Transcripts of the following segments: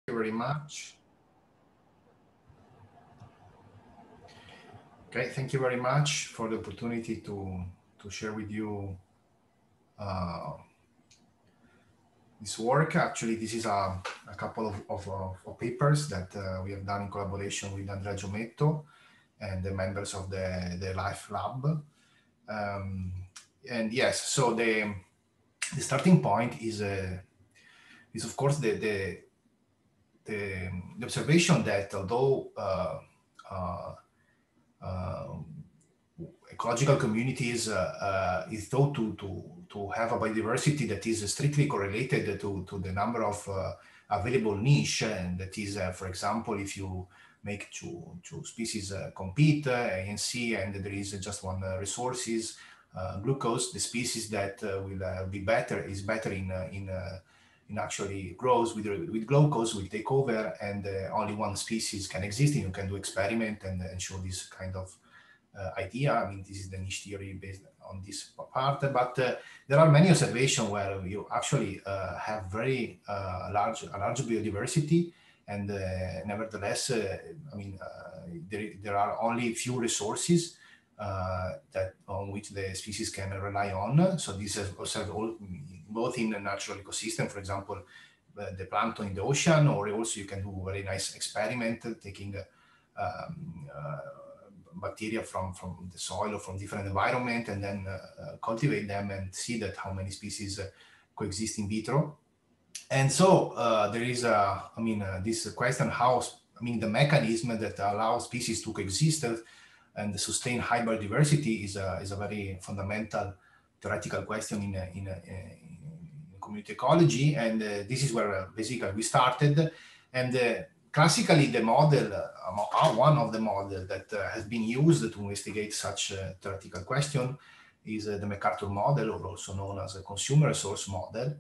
Very much. Okay, thank you very much for the opportunity to share with you this work. Actually, this is a couple of papers that we have done in collaboration with Andrea Giometto and the members of the Life Lab. And yes, so the starting point is of course the observation that although ecological communities is thought to have a biodiversity that is strictly correlated to the number of available niche, and that is, for example, if you make two species compete, A and C, and there is just one resources, glucose, the species that will be better in actually grows with glucose will take over, and only one species can exist, and you can do experiment and show this kind of idea. I mean, this is the niche theory based on this part, but there are many observations where you actually have very large biodiversity, and nevertheless, I mean, there are only few resources that on which the species can rely on. So this is observed both in a natural ecosystem, for example, the plankton in the ocean, or also you can do very nice experiment taking bacteria from the soil or from different environment, and then cultivate them and see that how many species coexist in vitro. And so there is this question how, the mechanism that allows species to coexist and sustain high biodiversity is a very fundamental theoretical question in community ecology, and this is where basically we started. And classically, the model, one of the models that has been used to investigate such a theoretical question is the MacArthur model, or also known as a consumer resource model,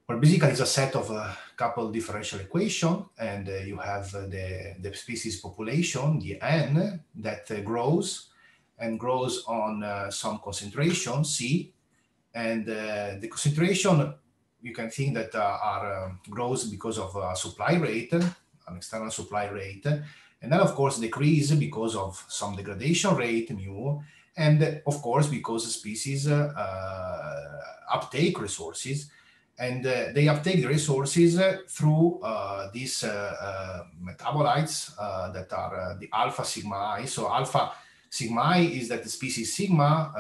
where basically it's a set of a couple differential equations, and you have the species population, the N, that grows on some concentration, C, and the concentration, you can think that grows because of supply rate, an external supply rate, and then of course decrease because of some degradation rate, mu, and of course because species uptake resources, and they uptake the resources through these metabolites that are the alpha sigma I. So alpha sigma I is that the species sigma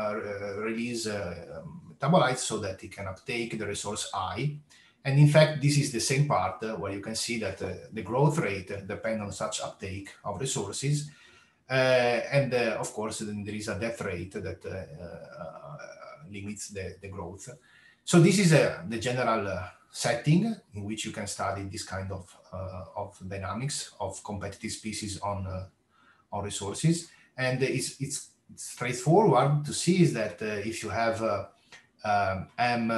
release metabolites so that it can uptake the resource I. And in fact, this is the same part where you can see that the growth rate depends on such uptake of resources. And of course, then there is a death rate that limits the growth. So this is the general setting in which you can study this kind of dynamics of competitive species on resources. And it's straightforward to see is that if you have M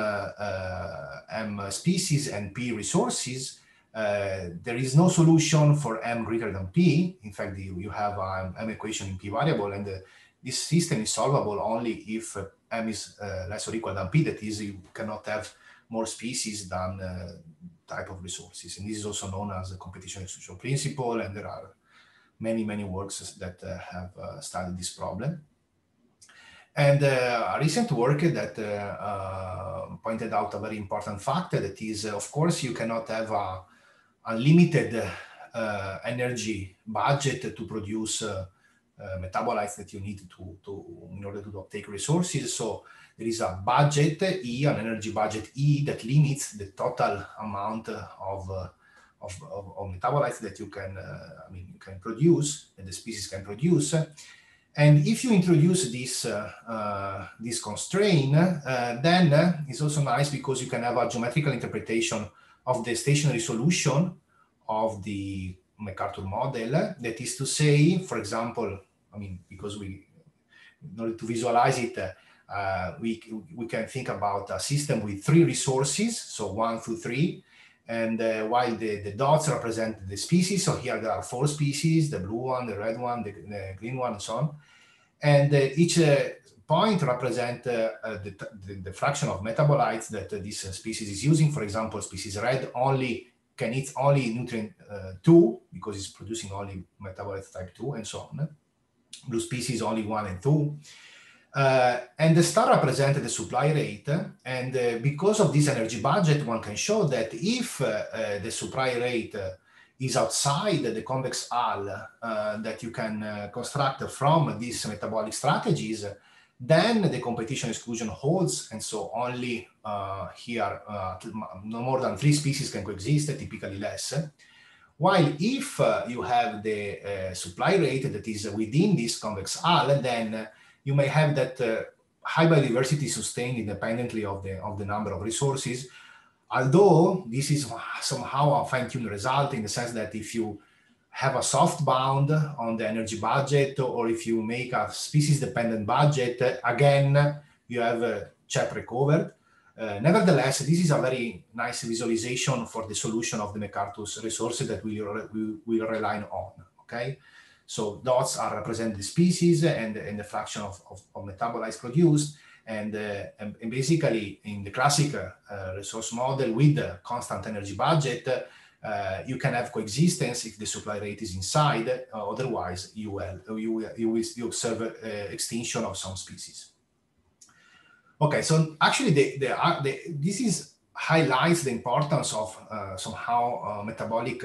species and P resources, there is no solution for M greater than P. In fact, you have an M equation in P variable, and this system is solvable only if M is less or equal than P. That is, you cannot have more species than type of resources. And this is also known as the competition exclusion principle, and there are many works that have studied this problem. And a recent work that pointed out a very important fact, that is, of course, you cannot have a limited energy budget to produce metabolites that you need in order to uptake resources. So there is a budget E, an energy budget E, that limits the total amount of metabolites that you can produce, and the species can produce. And if you introduce this constraint, then it's also nice because you can have a geometrical interpretation of the stationary solution of the MacArthur model. That is to say, for example, because in order to visualize it, we can think about a system with 3 resources, so 1 through 3. And while the dots represent the species, so here there are 4 species, the blue one, the red one, the green one, and so on. And each point represents the fraction of metabolites that this species is using. For example, species red only can eat only nutrient 2 because it's producing only metabolite type 2 and so on. Blue species only 1 and 2. And the star represented the supply rate. And because of this energy budget, one can show that if the supply rate is outside the convex hull that you can construct from these metabolic strategies, then the competition exclusion holds, and so only here no more than 3 species can coexist, typically less. While if you have the supply rate that is within this convex hull, then you may have that high biodiversity sustained independently of the number of resources. Although this is somehow a fine-tuned result in the sense that if you have a soft bound on the energy budget, or if you make a species-dependent budget, again, you have CHEP recovered. Nevertheless, this is a very nice visualization for the solution of the MacArthur's resources that we will rely on, okay? So dots are representing the species and the fraction of metabolites produced. And basically, in the classic resource model with the constant energy budget, you can have coexistence if the supply rate is inside. Otherwise, you observe extinction of some species. Okay, so actually, this highlights the importance of somehow metabolic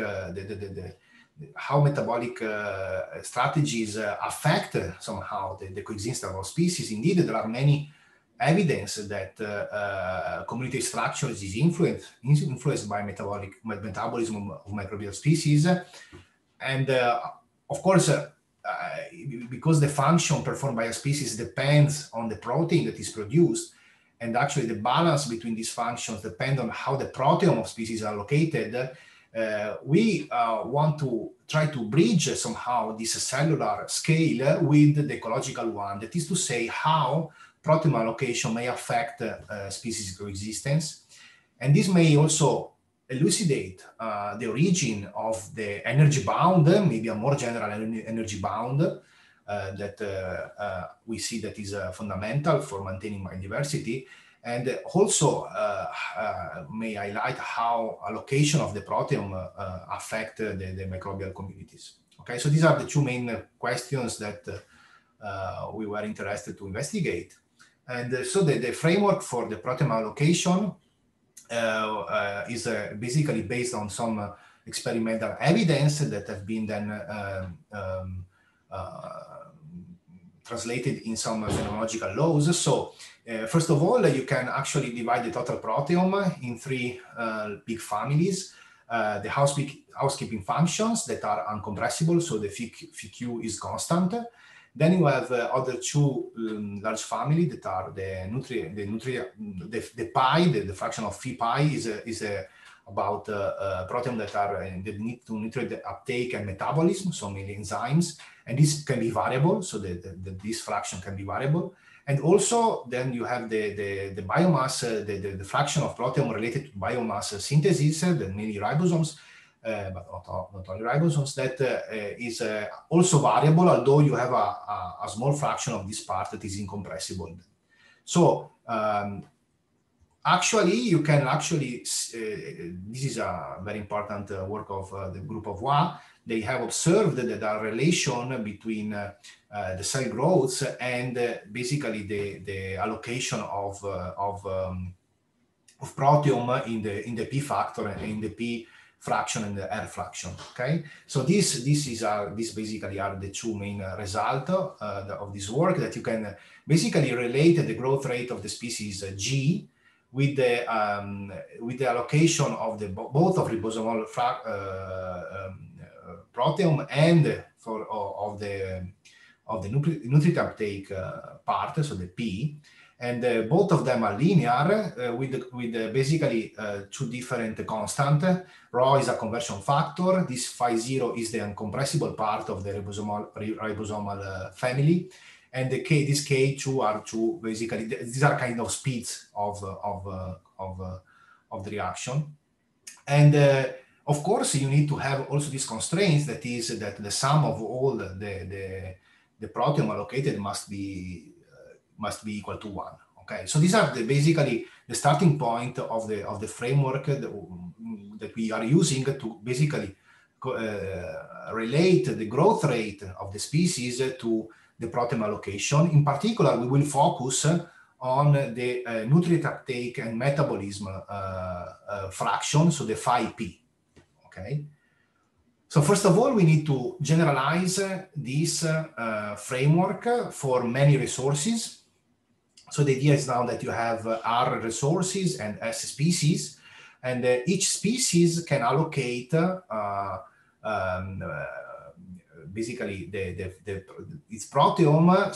how metabolic strategies affect somehow the coexistence of species. Indeed, there are many evidence that community structure is influenced by metabolism of microbial species. And of course, because the function performed by a species depends on the protein that is produced, and actually the balance between these functions depend on how the proteome of species are located, we want to try to bridge somehow this cellular scale with the ecological one. That is to say, how proteome allocation may affect species coexistence. And this may also elucidate the origin of the energy bound, maybe a more general energy bound that we see that is fundamental for maintaining biodiversity. And also may highlight how allocation of the proteome affect the microbial communities. Okay, so these are the 2 main questions that we were interested to investigate. And so the framework for the proteome allocation is basically based on some experimental evidence that have been then translated in some phenomenological laws. So first of all, you can actually divide the total proteome in 3 big families. The housekeeping functions that are uncompressible, so the pq is constant. Then you have other 2 large families that are the pi, the fraction of phi pi is about proteins that are that need to nutrient uptake and metabolism, so mainly enzymes, and this can be variable, so this fraction can be variable. And also then you have the biomass, the fraction of proteome related to biomass synthesis, that mainly ribosomes, but not only ribosomes, that is also variable, although you have a small fraction of this part that is incompressible. So actually, you can this is a very important work of the group of Wa. They have observed that there are relation between the cell growth and basically the allocation of proteome in the P factor and in the P fraction and the R fraction. Okay, so this basically are the 2 main results of this work, that you can basically relate the growth rate of the species G with the allocation of both of ribosomal proteome and of the nutrient uptake part, so the P, and both of them are linear with basically 2 different constants. Rho is a conversion factor. This phi 0 is the uncompressible part of the ribosomal family, and this K2 are 2 basically. These are kind of speeds of the reaction, and of course you need to have also these constraints. That is that the sum of all the proteome allocated must be equal to 1. Okay, so these are basically the starting point of the framework that we are using to basically relate the growth rate of the species to the proteome allocation. In particular, we will focus on the nutrient uptake and metabolism fraction, so the phi p. Okay. So first of all, we need to generalize this framework for many resources. So the idea is now that you have R resources and S species, and each species can allocate basically its proteome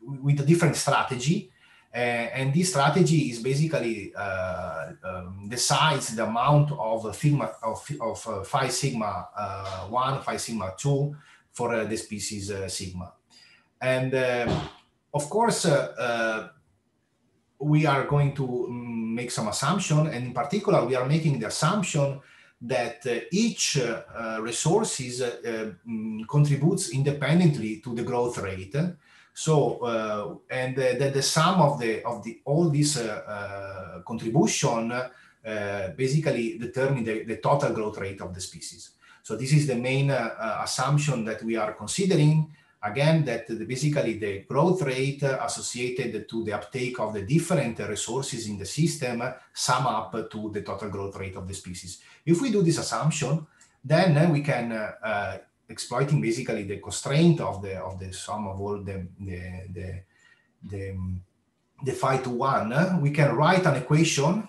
with a different strategy. And this strategy is basically decides the amount of phi sigma 1, phi sigma 2 for the species sigma. And of course, we are going to make some assumption, and in particular, we are making the assumption that each resources contributes independently to the growth rate. So, and that the sum of all this contribution basically determine the total growth rate of the species. So this is the main assumption that we are considering. Again, that basically the growth rate associated to the uptake of the different resources in the system sum up to the total growth rate of the species. If we do this assumption, then we can, exploiting basically the constraint of the sum of all the phi to 1, we can write an equation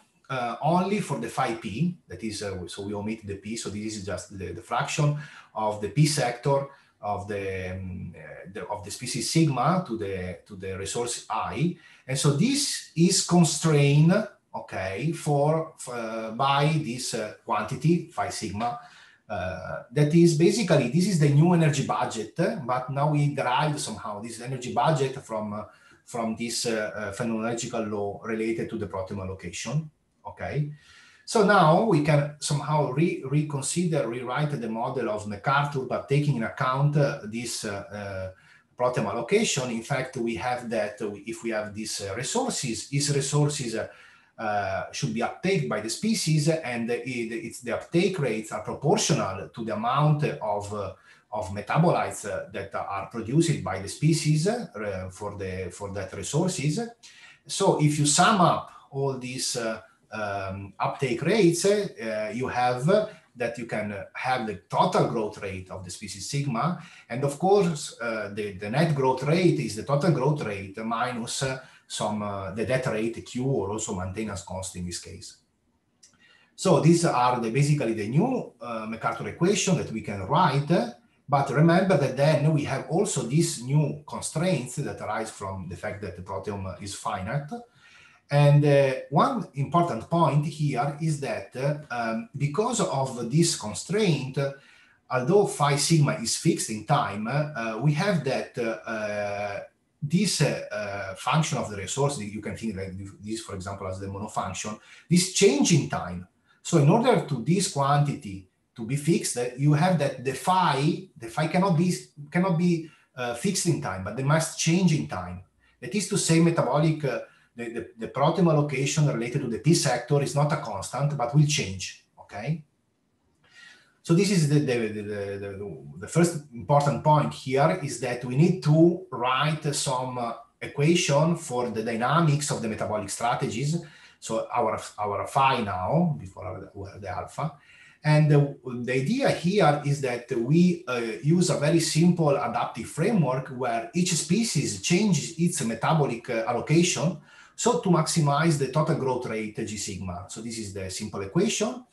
only for the phi p, that is, so we omit the p, so this is just the fraction of the p sector of the species sigma to the resource I, and so this is constrained, okay, by this quantity phi sigma. That is basically, this is the new energy budget, but now we derive somehow this energy budget from this phenomenological law related to the proteome allocation. Okay. So now we can somehow rewrite the model of MacArthur, but taking in account this proteome allocation. In fact, we have that if we have these resources, these resources should be uptaken by the species, and the uptake rates are proportional to the amount of metabolites that are produced by the species for that resources. So if you sum up all these uptake rates, you have that you can have the total growth rate of the species sigma, and of course the net growth rate is the total growth rate minus the death rate Q, or also maintenance cost in this case. So these are basically the new MacArthur equation that we can write, but remember that then we have also these new constraints that arise from the fact that the proteome is finite. And one important point here is that because of this constraint, although phi sigma is fixed in time, we have that this function of the resource, you can think like this, for example, as the monofunction, this change in time. So in order to this quantity to be fixed, you have that the phi cannot be fixed in time, but they must change in time. That is to say, metabolic the proteome allocation related to the P sector is not a constant, but will change, okay? So this is the first important point here, is that we need to write some equation for the dynamics of the metabolic strategies. So our phi now, before the alpha. And the idea here is that we use a very simple adaptive framework where each species changes its metabolic allocation, so to maximize the total growth rate G sigma. So this is the simple equation.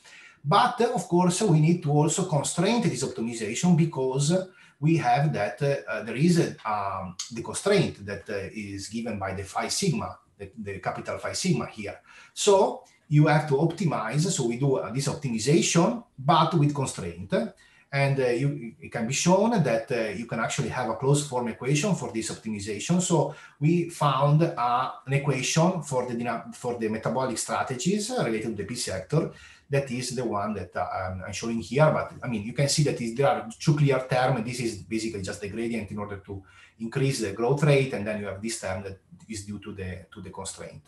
But of course, we need to also constrain this optimization, because we have that there is the constraint that is given by the phi sigma, the capital phi sigma here. So you have to optimize. So we do this optimization, but with constraint. And it can be shown that you can actually have a closed form equation for this optimization. So we found an equation for the metabolic strategies related to the P sector. that is the one that I'm showing here. But I mean, you can see that there are two clear terms. This is basically just the gradient in order to increase the growth rate, and then you have this term that is due to the constraint.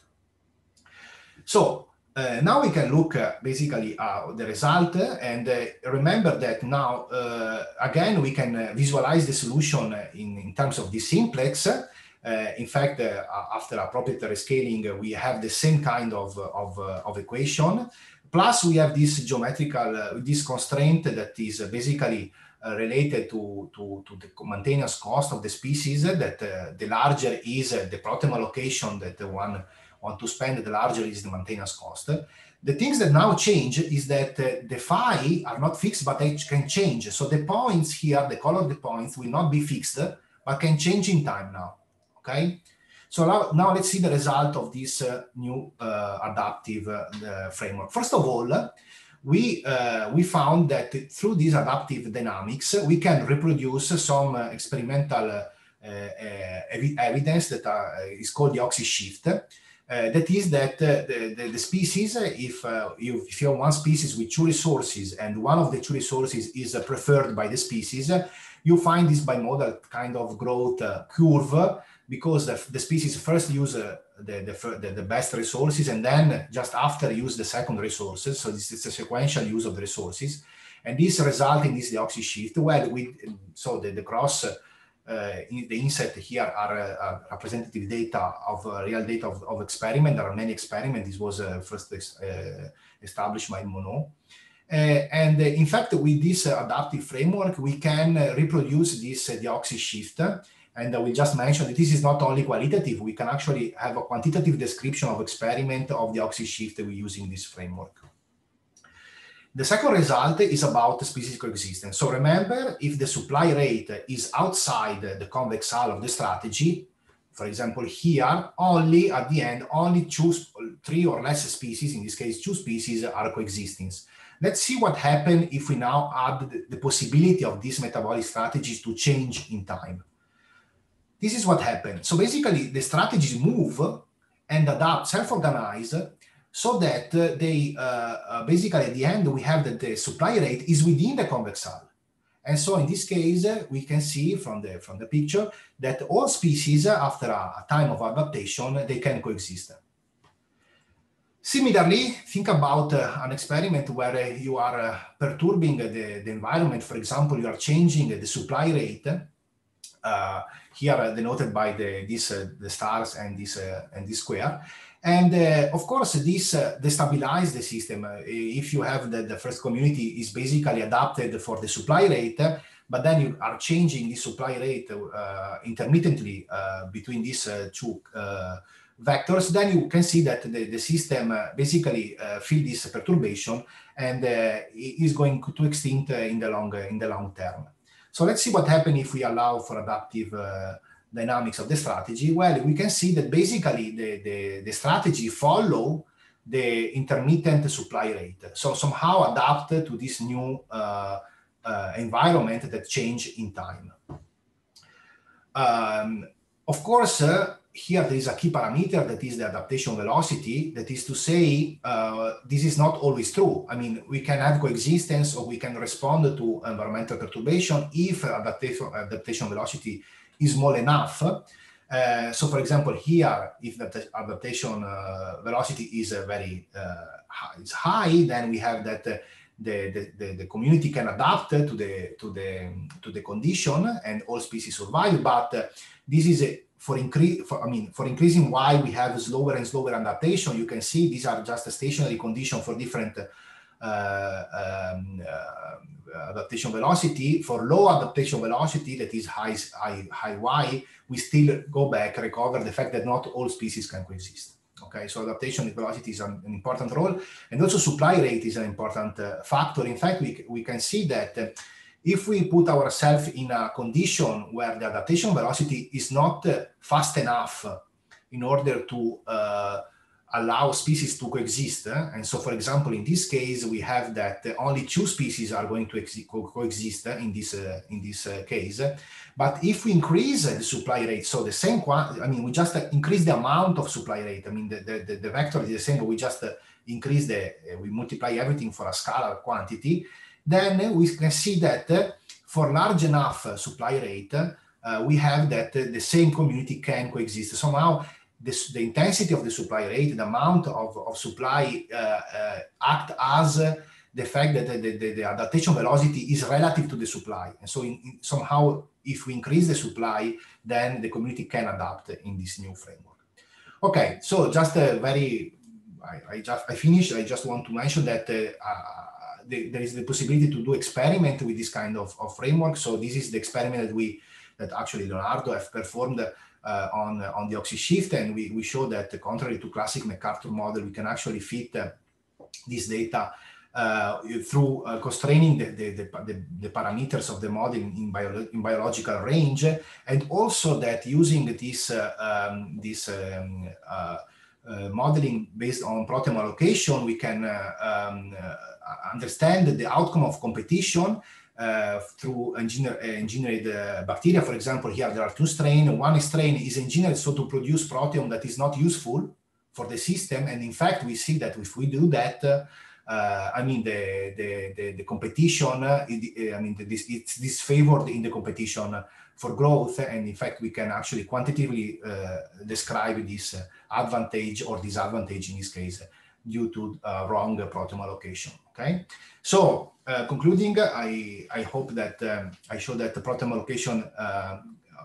So now we can look basically at the result, and remember that now again we can visualize the solution in terms of this simplex. In fact, after a proprietary scaling, we have the same kind of equation. Plus, we have this geometrical, this constraint that is basically related to the maintenance cost of the species, that the larger is the proteome allocation that one want to spend, the larger is the maintenance cost. The things that now change is that the phi are not fixed, but they can change. So the points here, the color of the points will not be fixed, but can change in time now. Okay, so now let's see the result of this new adaptive framework. First of all, we found that through this adaptive dynamics, we can reproduce some experimental evidence that is called the oxy shift. That is that the species, if you have one species with two resources and one of the two resources is preferred by the species, you find this bimodal kind of growth curve, because the species first use the best resources and then just after use the second resources. So this is a sequential use of the resources. And this results in this deoxy shift. Well, so the cross, the inset here are representative data of real data of experiment. There are many experiments. This was first established by Monod. And in fact, with this adaptive framework, we can reproduce this deoxy shift. And we just mentioned that this is not only qualitative, we can actually have a quantitative description of experiment of the oxy shift we use in this framework. The second result is about species coexistence. So remember, if the supply rate is outside the convex hull of the strategy, for example, here, only at the end, only three or less species, in this case, two species are coexisting. Let's see what happens if we now add the possibility of these metabolic strategies to change in time. This is what happens. So basically, the strategies move and adapt, self-organize, so that they basically at the end we have that the supply rate is within the convex hull. And so in this case, we can see from the picture that all species, after a time of adaptation, they can coexist. Similarly, think about an experiment where you are perturbing the environment. For example, you are changing the supply rate. Here denoted by the stars and this square, and of course this destabilizes the system. If you have the first community is basically adapted for the supply rate, but then you are changing the supply rate intermittently between these two vectors, then you can see that the system basically feel this perturbation and is going to extinct in the long term. So let's see what happens if we allow for adaptive dynamics of the strategy. Well, we can see that basically the strategy follow the intermittent supply rate. So somehow adapt to this new environment that change in time. Of course, here there is a key parameter that is the adaptation velocity. That is to say, this is not always true. I mean, we can have coexistence or we can respond to environmental perturbation if adaptation velocity is small enough. So for example, here, if the adaptation velocity is very high, then we have that the community can adapt to the condition and all species survive. But this is for increasing y, we have slower and slower adaptation. You can see these are just a stationary condition for different adaptation velocity. For low adaptation velocity, that is high y, we still go back, recover the fact that not all species can coexist. Okay, so adaptation velocity is an important role, and also supply rate is an important factor. In fact, we can see that if we put ourselves in a condition where the adaptation velocity is not fast enough in order to allow species to coexist, and so for example in this case we have that only two species are going to coexist in this case, but if we increase the supply rate, so the same we just increase the amount of supply rate. I mean the vector is the same, but we just increase we multiply everything for a scalar quantity, then we can see that for large enough supply rate, we have that the same community can coexist. Somehow, the intensity of the supply rate, the amount of supply act as the fact that the adaptation velocity is relative to the supply. And so somehow, if we increase the supply, then the community can adapt in this new framework. Okay, so just a I finished. I just want to mention that there is the possibility to do experiment with this kind of framework. So this is the experiment that actually Leonardo have performed on the oxy-shift, and we show that contrary to classic MacArthur model, we can actually fit this data through constraining the parameters of the model in biological range, and also that using this modeling based on proteome allocation, we can understand the outcome of competition through engineered bacteria. For example, here there are two strains. One strain is engineered so to produce proteome that is not useful for the system, and in fact, we see that if we do that, I mean the competition, it's disfavored in the competition for growth, and in fact, we can actually quantitatively describe this advantage or disadvantage in this case due to wrong proteome allocation. Okay, so concluding, I hope that I show that the proteome allocation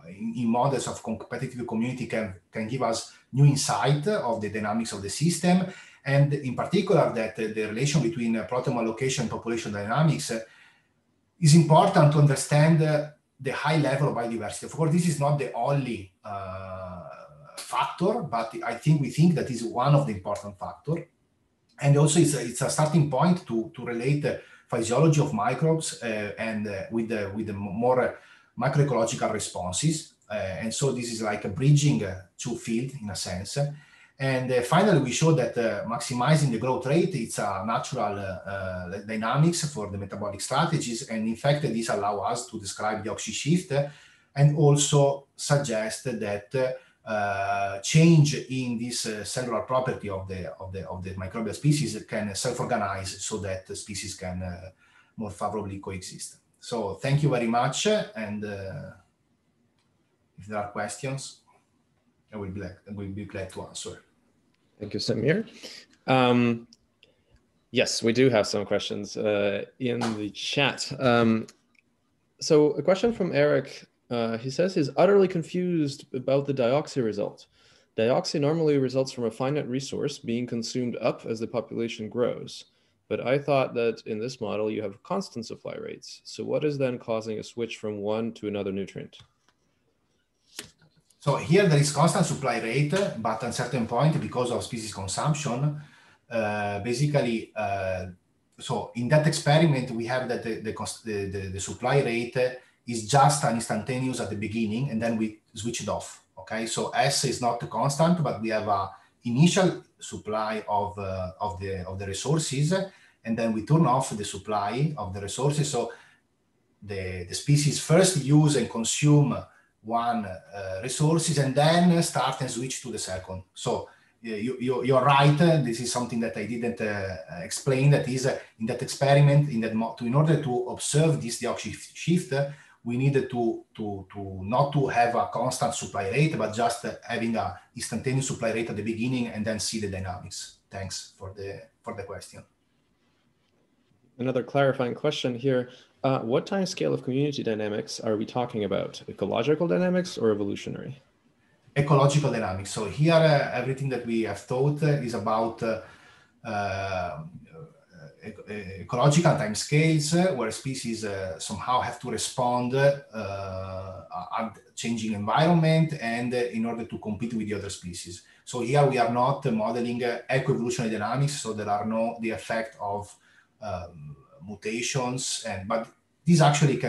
in models of competitive community can give us new insight of the dynamics of the system, and in particular that the relation between proteome allocation and population dynamics is important to understand the high level of biodiversity. Of course, this is not the only factor, but we think that is one of the important factors. And also it's a starting point to relate the physiology of microbes and with the more microecological responses. And so this is like a bridging two fields in a sense. And finally, we show that maximizing the growth rate, it's a natural dynamics for the metabolic strategies. And in fact, this allows us to describe the oxy-shift and also suggest that change in this cellular property of the microbial species can self-organize so that the species can more favorably coexist. So thank you very much. And if there are questions, I will be glad to answer. Thank you, Samir. Yes, we do have some questions in the chat. So a question from Eric. He says he's utterly confused about the dioxy result. Dioxy normally results from a finite resource being consumed up as the population grows. But I thought that in this model, you have constant supply rates. So what is then causing a switch from one to another nutrient? So here there is constant supply rate, but at a certain point, because of species consumption, basically, so in that experiment, we have that the supply rate is just an instantaneous at the beginning, and then we switch it off. Okay, so S is not constant, but we have a initial supply of the resources, and then we turn off the supply of the resources. So the species first use and consume one resources, and then start and switch to the second. So you're right. This is something that I didn't explain. That is in that experiment, in order to observe this dioxy shift, we needed to not to have a constant supply rate, but just having a instantaneous supply rate at the beginning and then see the dynamics. Thanks for the question. Another clarifying question here. What time scale of community dynamics are we talking about? Ecological dynamics or evolutionary? Ecological dynamics. So here, everything that we have taught is about ecological time scales where species somehow have to respond at changing environment and in order to compete with the other species. So here we are not modeling ecoevolutionary dynamics, so there are no the effect of mutations, but this actually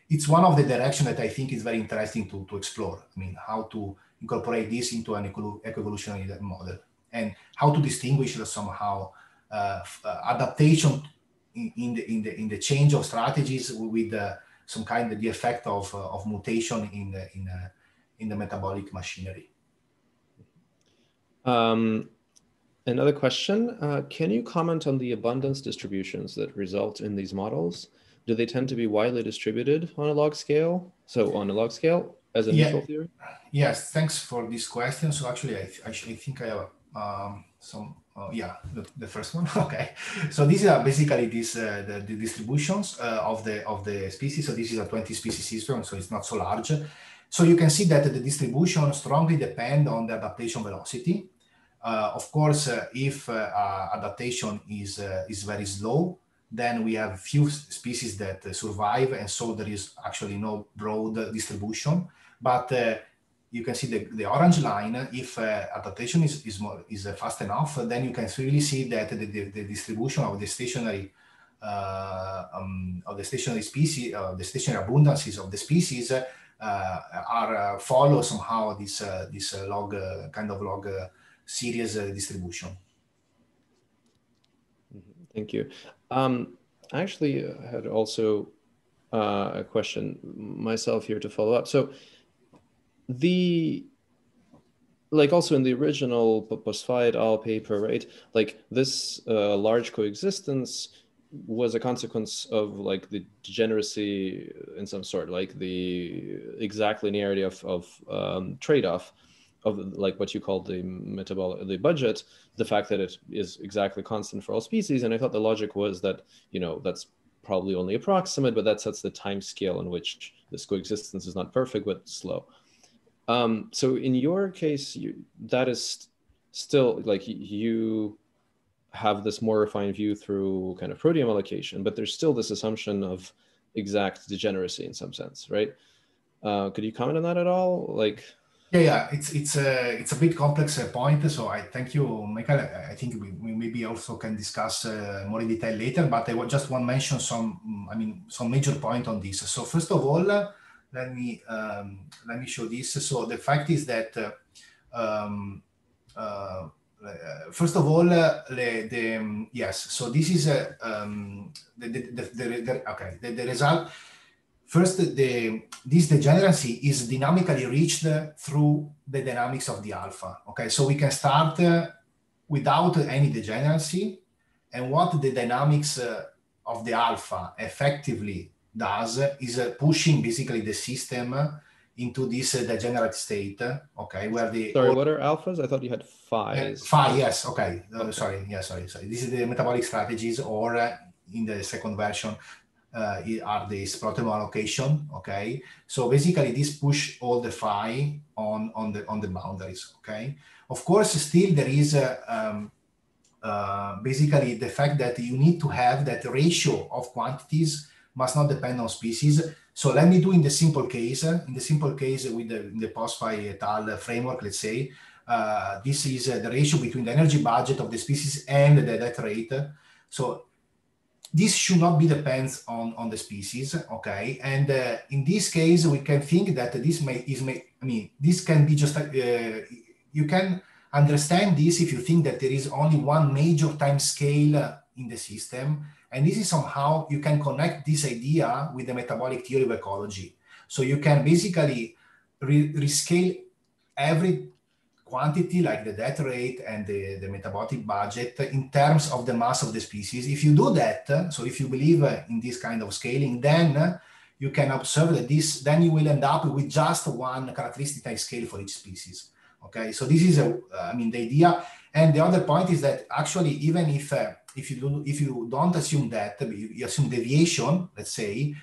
it's one of the directions that I think is very interesting to explore. I mean, how to incorporate this into an ecoevolutionary model and how to distinguish somehow adaptation in the change of strategies with some kind of the effect of mutation in the metabolic machinery. Another question, can you comment on the abundance distributions that result in these models? Do they tend to be widely distributed on a log scale? So on a log scale as a neutral theory? Yes, thanks for this question. So actually, I think I have the first one. Okay, so these are basically the distributions of the species. So this is a 20 species system, so it's not so large. So you can see that the distribution strongly depend on the adaptation velocity. Of course, if adaptation is very slow, then we have few species that survive, and so there is actually no broad distribution. But you can see the orange line. If adaptation is fast enough, then you can really see that the distribution of the stationary species, the stationary abundances of the species are follow somehow this log kind of log series distribution. Thank you. I actually had also a question myself here to follow up. So like also in the original Poiscaré et al. Paper, right? Like this large coexistence was a consequence of like the degeneracy in some sort, like the exact linearity of trade-off of like what you call the budget, the fact that it is exactly constant for all species. And I thought the logic was that, you know, that's probably only approximate, but that sets the time scale in which this coexistence is not perfect, but slow. So in your case, that is still like you have this more refined view through kind of proteome allocation, but there's still this assumption of exact degeneracy in some sense, right? Could you comment on that at all? Like, yeah, it's a bit complex point. So I thank you, Michael. I think we maybe also can discuss more in detail later. But I just want to mention some major point on this. So first of all, let me show this. So the fact is that first of all, yes. So this is the result. First, this degeneracy is dynamically reached through the dynamics of the alpha. Okay, so we can start without any degeneracy, and what the dynamics of the alpha effectively does is pushing basically the system into this degenerate state. Okay, where what are alphas? I thought you had phis. Phi, yes. Okay, sorry. This is the metabolic strategies, or in the second version. Are this proteome allocation. Okay, so basically this push all the phi on the boundaries. Okay, of course still there is basically the fact that you need to have that ratio of quantities must not depend on species. So let me do in the simple case with the Poiscaré et al. Framework, let's say this is the ratio between the energy budget of the species and the death rate. So this should not be depends on the species, okay? And in this case, we can think that this can be just you can understand this if you think that there is only one major time scale in the system, and this is somehow you can connect this idea with the metabolic theory of ecology. So you can basically rescale every quantity like the death rate and the metabolic budget in terms of the mass of the species. If you do that, so if you believe in this kind of scaling, then you can observe that then you will end up with just one characteristic time scale for each species. Okay, so this is the idea. And the other point is that actually, even if you don't assume that, you assume deviation, let's say,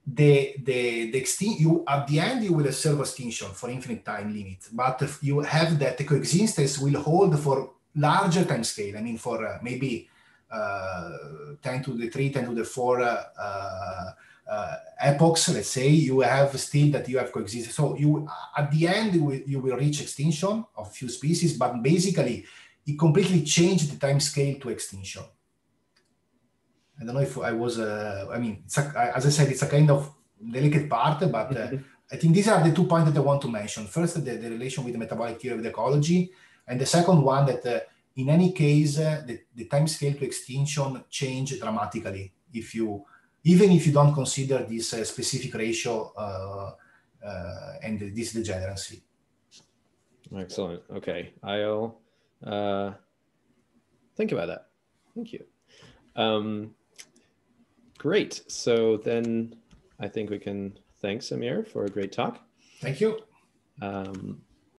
you at the end you will observe extinction for infinite time limit, but you have that the coexistence will hold for larger time scale. I mean, for maybe 10 to the 3, 10 to the 4 epochs, let's say, you have still that you have coexistence. So you at the end you will reach extinction of few species, but basically it completely changed the time scale to extinction. I don't know if I was, as I said, it's a kind of delicate part, but I think these are the 2 points that I want to mention. First, the relation with the metabolic theory of the ecology, and the second one that in any case, the time scale to extinction change dramatically even if you don't consider this specific ratio and this degeneracy. Excellent. Okay, I'll think about that. Thank you. Great. So then I think we can thank Samir for a great talk. Thank you.